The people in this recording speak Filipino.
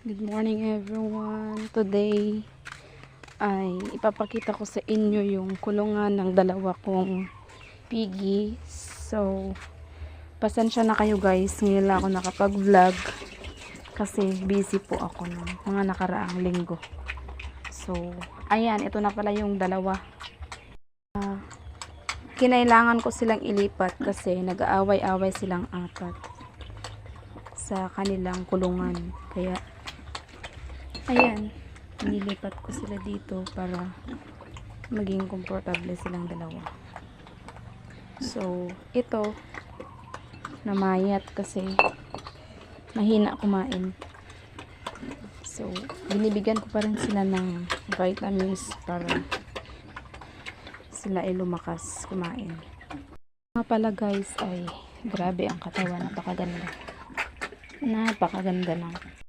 Good morning everyone. Today ay ipapakita ko sa inyo yung kulungan ng dalawa kong piggy. So, pasensya na kayo guys. Ngayon lang ako nakapag-vlog kasi busy po ako ng mga nakaraang linggo. So, ayan. Ito na pala yung dalawa. Kinailangan ko silang ilipat kasi nag-aaway-away silang apat sa kanilang kulungan. Kaya ayan, nilipat ko sila dito para maging komportable silang dalawa. So, ito namayat kasi mahina kumain. So, binibigyan ko pa rin sila ng vitamins para sila ay lumakas kumain. Mga pala guys ay grabe ang katawan, napakaganda. Napakaganda lang.